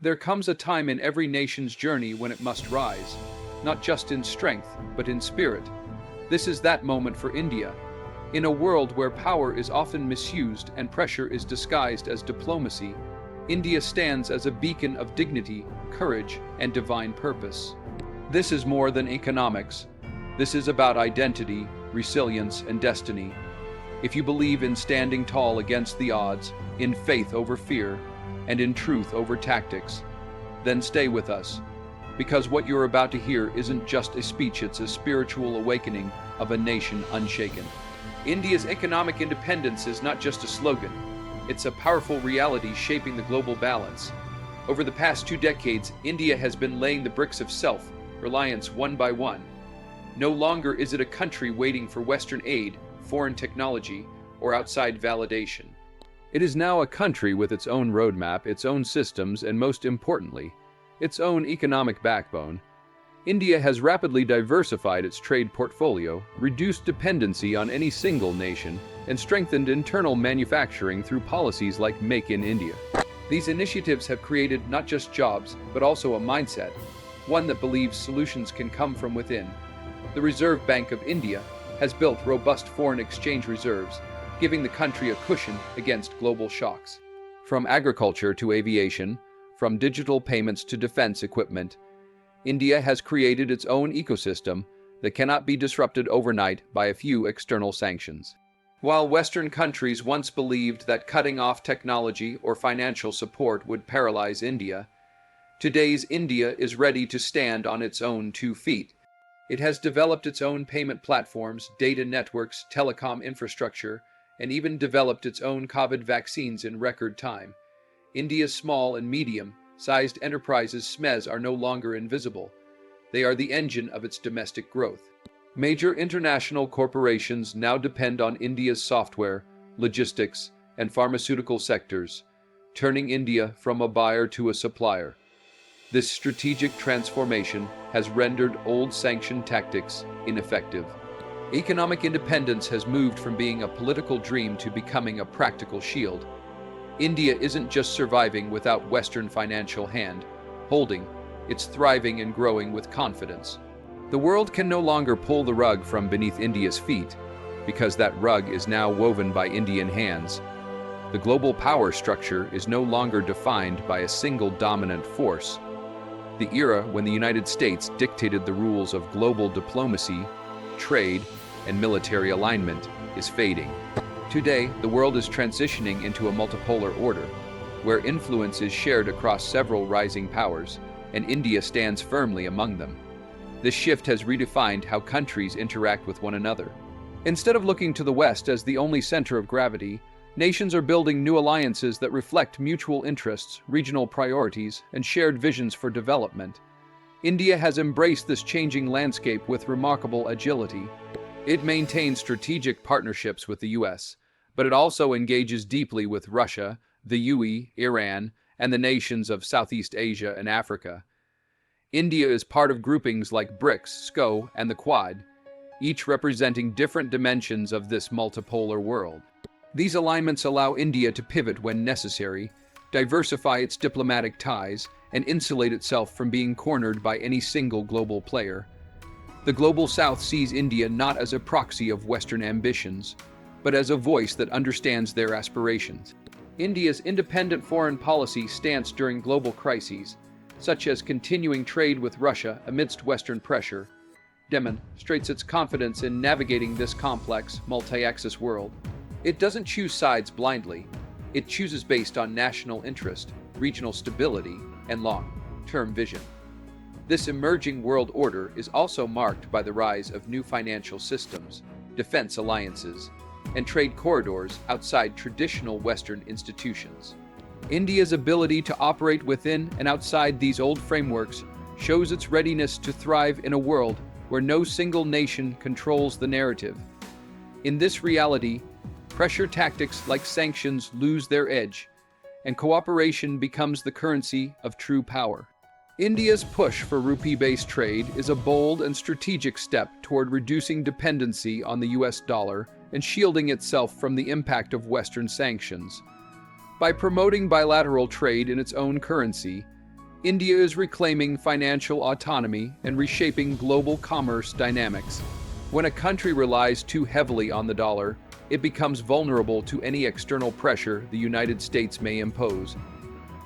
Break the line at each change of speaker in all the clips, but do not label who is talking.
There comes a time in every nation's journey when it must rise, not just in strength, but in spirit. This is that moment for India. In a world where power is often misused and pressure is disguised as diplomacy, India stands as a beacon of dignity, courage, and divine purpose. This is more than economics. This is about identity, resilience, and destiny. If you believe in standing tall against the odds, in faith over fear, and in truth over tactics, then stay with us. Because what you're about to hear isn't just a speech, it's a spiritual awakening of a nation unshaken. India's economic independence is not just a slogan. It's a powerful reality shaping the global balance. Over the past 2 decades, India has been laying the bricks of self-reliance one by one. No longer is it a country waiting for Western aid, foreign technology, or outside validation. It is now a country with its own roadmap, its own systems, and most importantly, its own economic backbone. India has rapidly diversified its trade portfolio, reduced dependency on any single nation, and strengthened internal manufacturing through policies like Make in India. These initiatives have created not just jobs, but also a mindset, one that believes solutions can come from within. The Reserve Bank of India has built robust foreign exchange reserves, giving the country a cushion against global shocks. From agriculture to aviation, from digital payments to defense equipment, India has created its own ecosystem that cannot be disrupted overnight by a few external sanctions. While Western countries once believed that cutting off technology or financial support would paralyze India, today's India is ready to stand on its own 2 feet. It has developed its own payment platforms, data networks, telecom infrastructure, and even developed its own COVID vaccines in record time. India's small and medium-sized enterprises (SMEs) are no longer invisible. They are the engine of its domestic growth. Major international corporations now depend on India's software, logistics, and pharmaceutical sectors, turning India from a buyer to a supplier. This strategic transformation has rendered old sanction tactics ineffective. Economic independence has moved from being a political dream to becoming a practical shield. India isn't just surviving without Western financial hand holding, it's thriving and growing with confidence. The world can no longer pull the rug from beneath India's feet, because that rug is now woven by Indian hands. The global power structure is no longer defined by a single dominant force. The era when the United States dictated the rules of global diplomacy, trade, and military alignment is fading. Today, the world is transitioning into a multipolar order, where influence is shared across several rising powers, and India stands firmly among them. This shift has redefined how countries interact with one another. Instead of looking to the West as the only center of gravity, nations are building new alliances that reflect mutual interests, regional priorities, and shared visions for development. India has embraced this changing landscape with remarkable agility. It maintains strategic partnerships with the US, but it also engages deeply with Russia, the UE, Iran, and the nations of Southeast Asia and Africa. India is part of groupings like BRICS, SCO, and the Quad, each representing different dimensions of this multipolar world. These alignments allow India to pivot when necessary, diversify its diplomatic ties, and insulate itself from being cornered by any single global player. The Global South sees India not as a proxy of Western ambitions, but as a voice that understands their aspirations. India's independent foreign policy stance during global crises, such as continuing trade with Russia amidst Western pressure, demonstrates its confidence in navigating this complex, multi-axis world. It doesn't choose sides blindly. It chooses based on national interest, regional stability, and long-term vision. This emerging world order is also marked by the rise of new financial systems, defense alliances, and trade corridors outside traditional Western institutions. India's ability to operate within and outside these old frameworks shows its readiness to thrive in a world where no single nation controls the narrative. In this reality, pressure tactics like sanctions lose their edge, and cooperation becomes the currency of true power. India's push for rupee-based trade is a bold and strategic step toward reducing dependency on the US dollar and shielding itself from the impact of Western sanctions. By promoting bilateral trade in its own currency, India is reclaiming financial autonomy and reshaping global commerce dynamics. When a country relies too heavily on the dollar, it becomes vulnerable to any external pressure the United States may impose.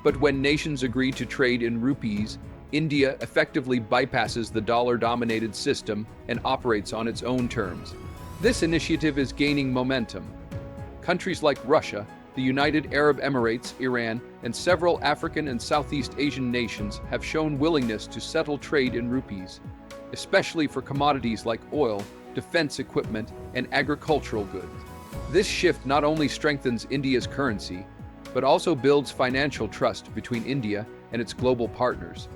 But when nations agree to trade in rupees, India effectively bypasses the dollar-dominated system and operates on its own terms. This initiative is gaining momentum. Countries like Russia, the United Arab Emirates, Iran, and several African and Southeast Asian nations have shown willingness to settle trade in rupees, especially for commodities like oil, defense equipment, and agricultural goods. This shift not only strengthens India's currency, but also builds financial trust between India and its global partners.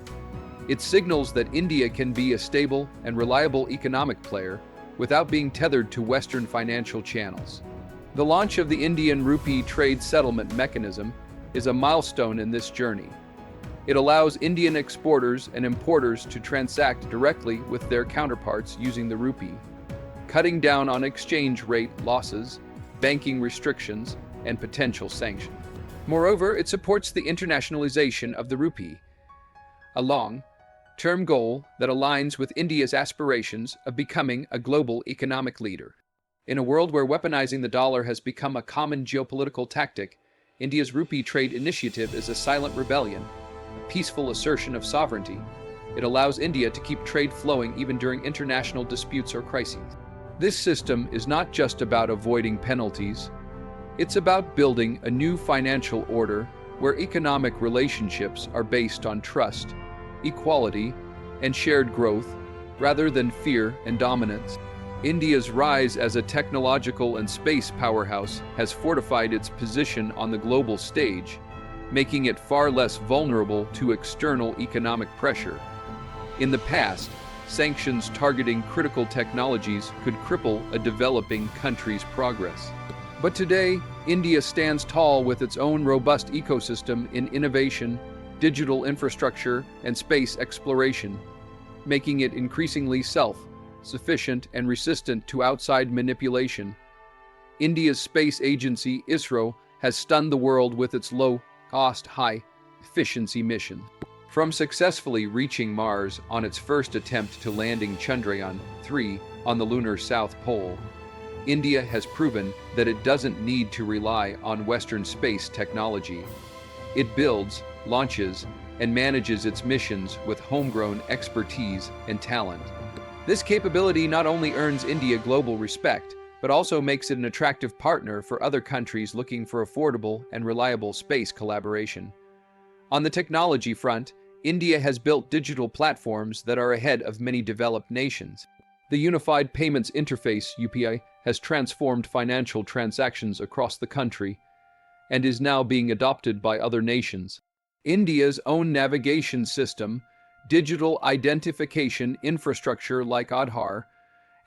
It signals that India can be a stable and reliable economic player without being tethered to Western financial channels. The launch of the Indian Rupee Trade Settlement Mechanism is a milestone in this journey. It allows Indian exporters and importers to transact directly with their counterparts using the rupee, cutting down on exchange rate losses, banking restrictions, and potential sanctions. Moreover, it supports the internationalization of the rupee, a long-term goal that aligns with India's aspirations of becoming a global economic leader. In a world where weaponizing the dollar has become a common geopolitical tactic, India's rupee trade initiative is a silent rebellion, a peaceful assertion of sovereignty. It allows India to keep trade flowing even during international disputes or crises. This system is not just about avoiding penalties. It's about building a new financial order where economic relationships are based on trust, equality, and shared growth, rather than fear and dominance. India's rise as a technological and space powerhouse has fortified its position on the global stage, making it far less vulnerable to external economic pressure. In the past, sanctions targeting critical technologies could cripple a developing country's progress. But today, India stands tall with its own robust ecosystem in innovation, digital infrastructure, and space exploration, making it increasingly self-sufficient and resistant to outside manipulation. India's space agency, ISRO, has stunned the world with its low-cost, high-efficiency mission. From successfully reaching Mars on its first attempt to landing Chandrayaan-3 on the lunar South Pole, India has proven that it doesn't need to rely on Western space technology. It builds, launches, and manages its missions with homegrown expertise and talent. This capability not only earns India global respect, but also makes it an attractive partner for other countries looking for affordable and reliable space collaboration. On the technology front, India has built digital platforms that are ahead of many developed nations. The Unified Payments Interface, UPI, has transformed financial transactions across the country and is now being adopted by other nations. India's own navigation system, digital identification infrastructure like Aadhaar,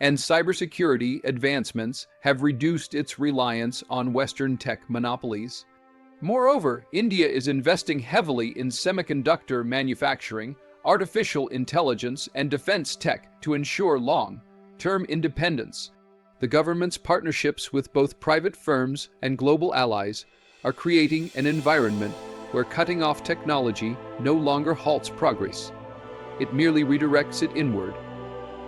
and cybersecurity advancements have reduced its reliance on Western tech monopolies. Moreover, India is investing heavily in semiconductor manufacturing, artificial intelligence, and defense tech to ensure long-term independence. The government's partnerships with both private firms and global allies are creating an environment where cutting off technology no longer halts progress. It merely redirects it inward.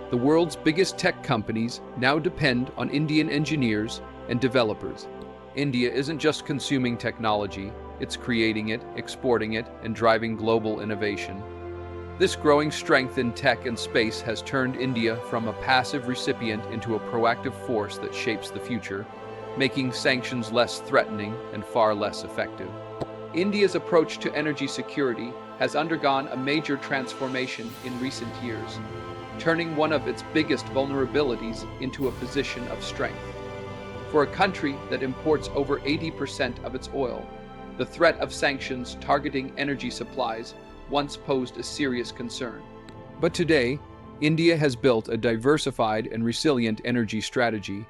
The world's biggest tech companies now depend on Indian engineers and developers. India isn't just consuming technology, it's creating it, exporting it, and driving global innovation. This growing strength in tech and space has turned India from a passive recipient into a proactive force that shapes the future, making sanctions less threatening and far less effective. India's approach to energy security has undergone a major transformation in recent years, turning one of its biggest vulnerabilities into a position of strength. For a country that imports over 80% of its oil, the threat of sanctions targeting energy supplies once posed a serious concern. But today, India has built a diversified and resilient energy strategy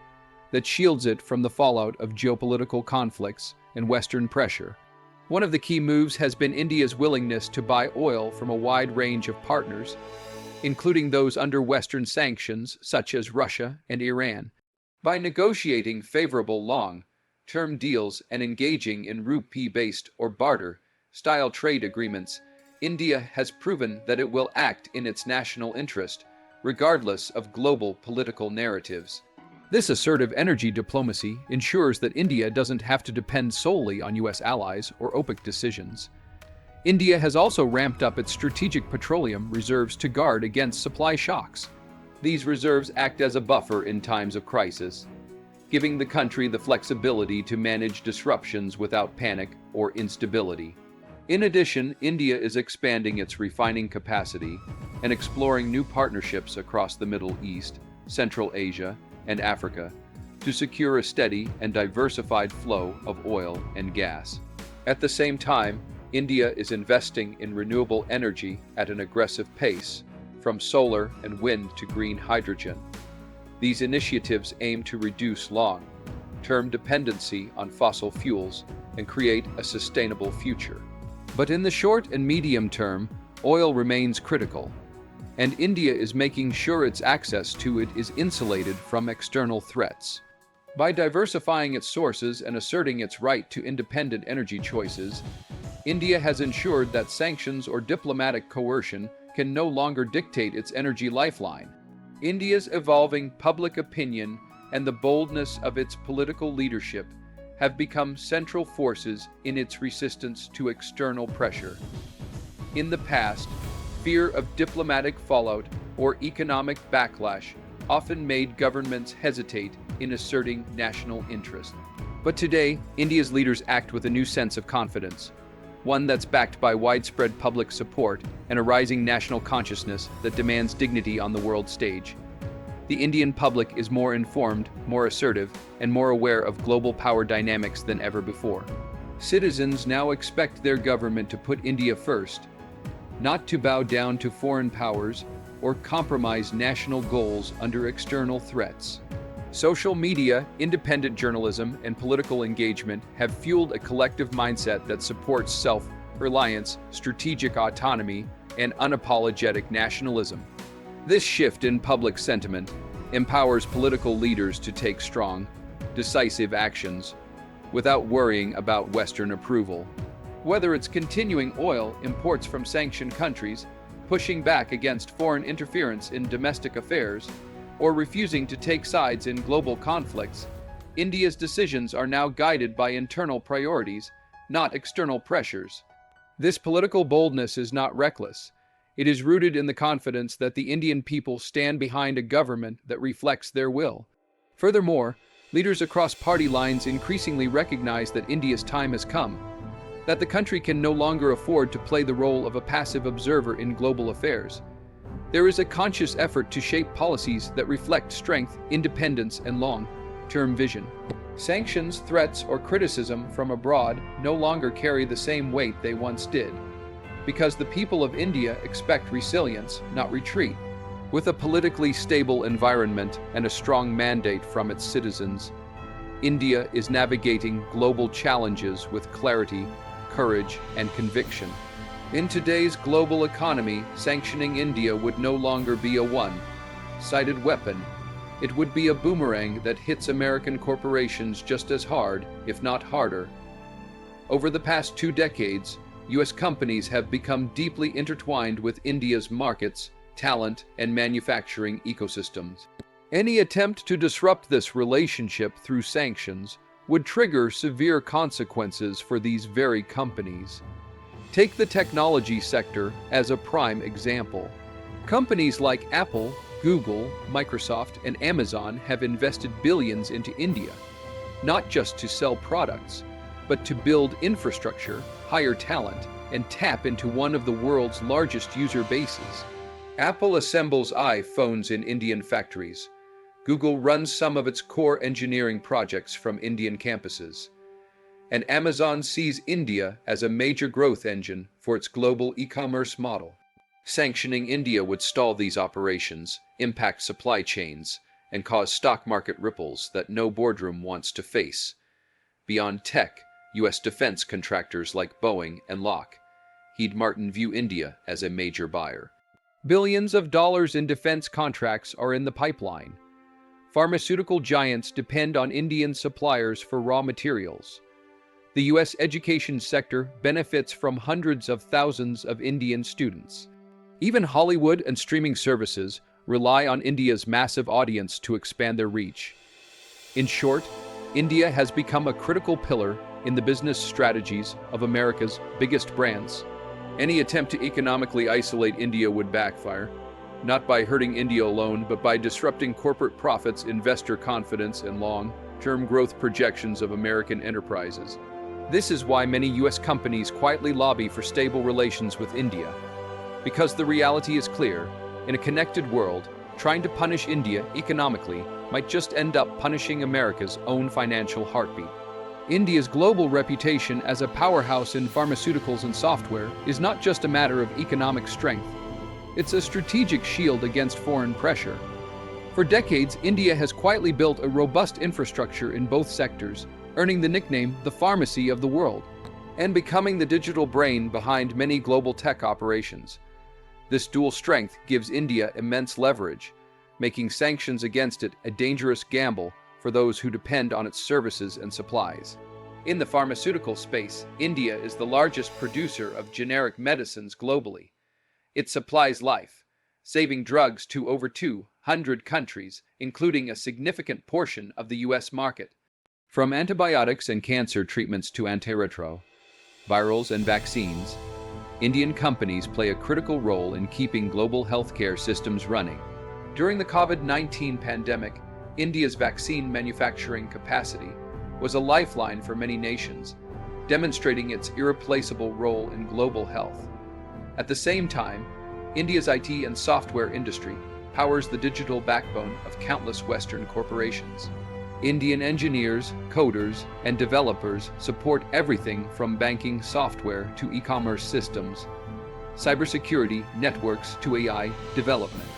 that shields it from the fallout of geopolitical conflicts and Western pressure. One of the key moves has been India's willingness to buy oil from a wide range of partners, including those under Western sanctions such as Russia and Iran. By negotiating favorable long-term deals and engaging in rupee-based or barter-style trade agreements, India has proven that it will act in its national interest, regardless of global political narratives. This assertive energy diplomacy ensures that India doesn't have to depend solely on US allies or OPEC decisions. India has also ramped up its strategic petroleum reserves to guard against supply shocks. These reserves act as a buffer in times of crisis, giving the country the flexibility to manage disruptions without panic or instability. In addition, India is expanding its refining capacity and exploring new partnerships across the Middle East, Central Asia, and Africa to secure a steady and diversified flow of oil and gas. At the same time, India is investing in renewable energy at an aggressive pace, from solar and wind to green hydrogen. These initiatives aim to reduce long-term dependency on fossil fuels and create a sustainable future. But in the short and medium term, oil remains critical, and India is making sure its access to it is insulated from external threats. By diversifying its sources and asserting its right to independent energy choices, India has ensured that sanctions or diplomatic coercion can no longer dictate its energy lifeline. India's evolving public opinion and the boldness of its political leadership have become central forces in its resistance to external pressure. In the past, fear of diplomatic fallout or economic backlash often made governments hesitate in asserting national interest. But today, India's leaders act with a new sense of confidence, one that's backed by widespread public support and a rising national consciousness that demands dignity on the world stage. The Indian public is more informed, more assertive, and more aware of global power dynamics than ever before. Citizens now expect their government to put India first, not to bow down to foreign powers or compromise national goals under external threats. Social media, independent journalism, and political engagement have fueled a collective mindset that supports self-reliance, strategic autonomy, and unapologetic nationalism. This shift in public sentiment empowers political leaders to take strong, decisive actions without worrying about Western approval. Whether it's continuing oil imports from sanctioned countries, pushing back against foreign interference in domestic affairs, or refusing to take sides in global conflicts, India's decisions are now guided by internal priorities, not external pressures. This political boldness is not reckless. It is rooted in the confidence that the Indian people stand behind a government that reflects their will. Furthermore, leaders across party lines increasingly recognize that India's time has come, that the country can no longer afford to play the role of a passive observer in global affairs. There is a conscious effort to shape policies that reflect strength, independence, and long-term vision. Sanctions, threats, or criticism from abroad no longer carry the same weight they once did, because the people of India expect resilience, not retreat. With a politically stable environment and a strong mandate from its citizens, India is navigating global challenges with clarity, courage, and conviction. In today's global economy, sanctioning India would no longer be a one-sided weapon. It would be a boomerang that hits American corporations just as hard, if not harder. Over the past 2 decades, U.S. companies have become deeply intertwined with India's markets, talent, and manufacturing ecosystems. Any attempt to disrupt this relationship through sanctions would trigger severe consequences for these very companies. Take the technology sector as a prime example. Companies like Apple, Google, Microsoft, and Amazon have invested billions into India, not just to sell products, but to build infrastructure, hire talent, and tap into one of the world's largest user bases. Apple assembles iPhones in Indian factories. Google runs some of its core engineering projects from Indian campuses. And Amazon sees India as a major growth engine for its global e-commerce model. Sanctioning India would stall these operations, impact supply chains, and cause stock market ripples that no boardroom wants to face. Beyond tech, U.S. defense contractors like Boeing and Lockheed Martin view India as a major buyer. Billions of dollars in defense contracts are in the pipeline. Pharmaceutical giants depend on Indian suppliers for raw materials. The US education sector benefits from hundreds of thousands of Indian students. Even Hollywood and streaming services rely on India's massive audience to expand their reach. In short, India has become a critical pillar in the business strategies of America's biggest brands. Any attempt to economically isolate India would backfire, not by hurting India alone, but by disrupting corporate profits, investor confidence, and long-term growth projections of American enterprises. This is why many US companies quietly lobby for stable relations with India. Because the reality is clear, in a connected world, trying to punish India economically might just end up punishing America's own financial heartbeat. India's global reputation as a powerhouse in pharmaceuticals and software is not just a matter of economic strength. It's a strategic shield against foreign pressure. For decades, India has quietly built a robust infrastructure in both sectors, earning the nickname the pharmacy of the world, and becoming the digital brain behind many global tech operations. This dual strength gives India immense leverage, making sanctions against it a dangerous gamble for those who depend on its services and supplies. In the pharmaceutical space, India is the largest producer of generic medicines globally. It supplies life-saving drugs to over 200 countries, including a significant portion of the US market. From antibiotics and cancer treatments to antiretrovirals and vaccines, Indian companies play a critical role in keeping global healthcare systems running. During the COVID-19 pandemic, India's vaccine manufacturing capacity was a lifeline for many nations, demonstrating its irreplaceable role in global health. At the same time, India's IT and software industry powers the digital backbone of countless Western corporations. Indian engineers, coders, and developers support everything from banking software to e-commerce systems, cybersecurity networks to AI development.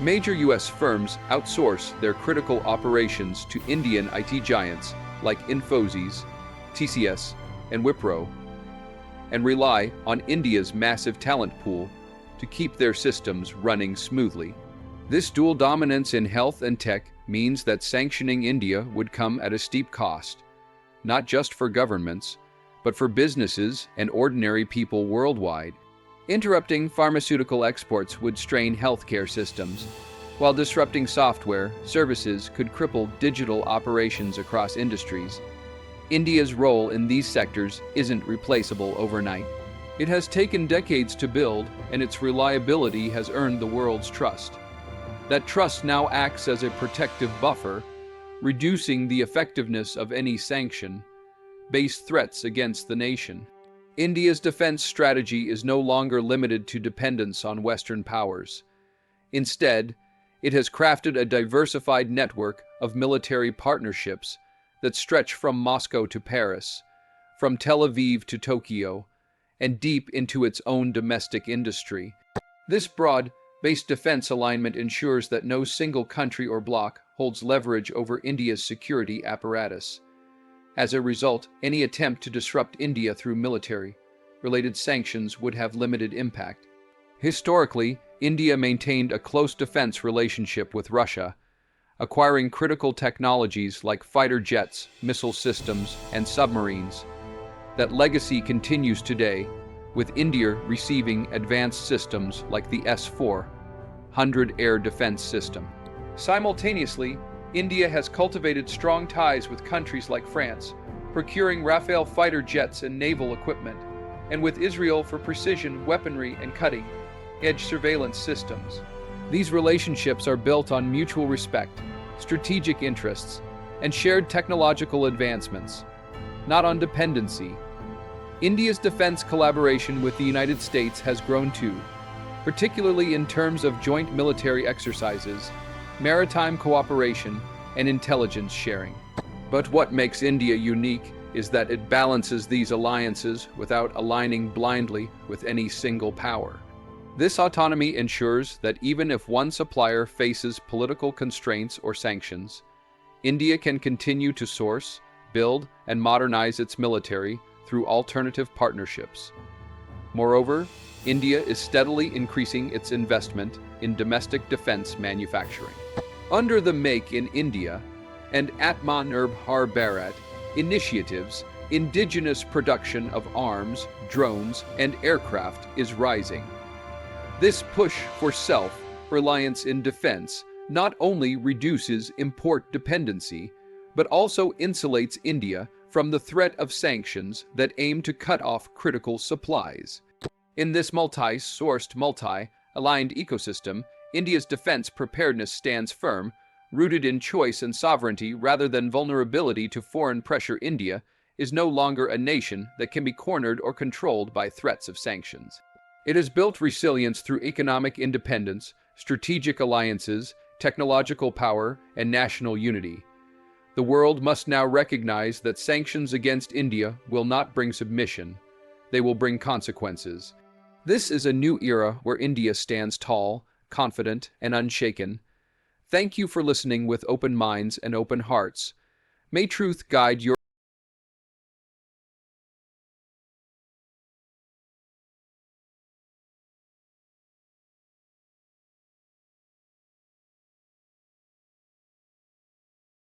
Major US firms outsource their critical operations to Indian IT giants like Infosys, TCS, and Wipro, and rely on India's massive talent pool to keep their systems running smoothly. This dual dominance in health and tech means that sanctioning India would come at a steep cost, not just for governments, but for businesses and ordinary people worldwide. Interrupting pharmaceutical exports would strain healthcare systems, while disrupting software services could cripple digital operations across industries. India's role in these sectors isn't replaceable overnight. It has taken decades to build, and its reliability has earned the world's trust. That trust now acts as a protective buffer, reducing the effectiveness of any sanction-based threats against the nation. India's defense strategy is no longer limited to dependence on Western powers. Instead, it has crafted a diversified network of military partnerships that stretch from Moscow to Paris, from Tel Aviv to Tokyo, and deep into its own domestic industry. This broad-based defense alignment ensures that no single country or bloc holds leverage over India's security apparatus. As a result, any attempt to disrupt India through military-related sanctions would have limited impact. Historically, India maintained a close defense relationship with Russia, acquiring critical technologies like fighter jets, missile systems, and submarines. That legacy continues today, with India receiving advanced systems like the S-400 air defense system. Simultaneously, India has cultivated strong ties with countries like France, procuring Rafale fighter jets and naval equipment, and with Israel for precision weaponry and cutting-edge surveillance systems. These relationships are built on mutual respect, strategic interests, and shared technological advancements, not on dependency. India's defense collaboration with the United States has grown too, particularly in terms of joint military exercises, maritime cooperation, and intelligence sharing. But what makes India unique is that it balances these alliances without aligning blindly with any single power. This autonomy ensures that even if one supplier faces political constraints or sanctions, India can continue to source, build, and modernize its military through alternative partnerships. Moreover, India is steadily increasing its investment in domestic defense manufacturing. Under the Make in India and Atmanirbhar Bharat initiatives, Indigenous production of arms, drones, and aircraft is rising. This push for self-reliance in defense not only reduces import dependency, but also insulates India from the threat of sanctions that aim to cut off critical supplies. In this multi-sourced, multi-aligned ecosystem, India's defense preparedness stands firm, rooted in choice and sovereignty rather than vulnerability to foreign pressure. India is no longer a nation that can be cornered or controlled by threats of sanctions. It has built resilience through economic independence, strategic alliances, technological power, and national unity. The world must now recognize that sanctions against India will not bring submission. They will bring consequences. This is a new era where India stands tall, confident, and unshaken. Thank you for listening with open minds and open hearts. May truth guide your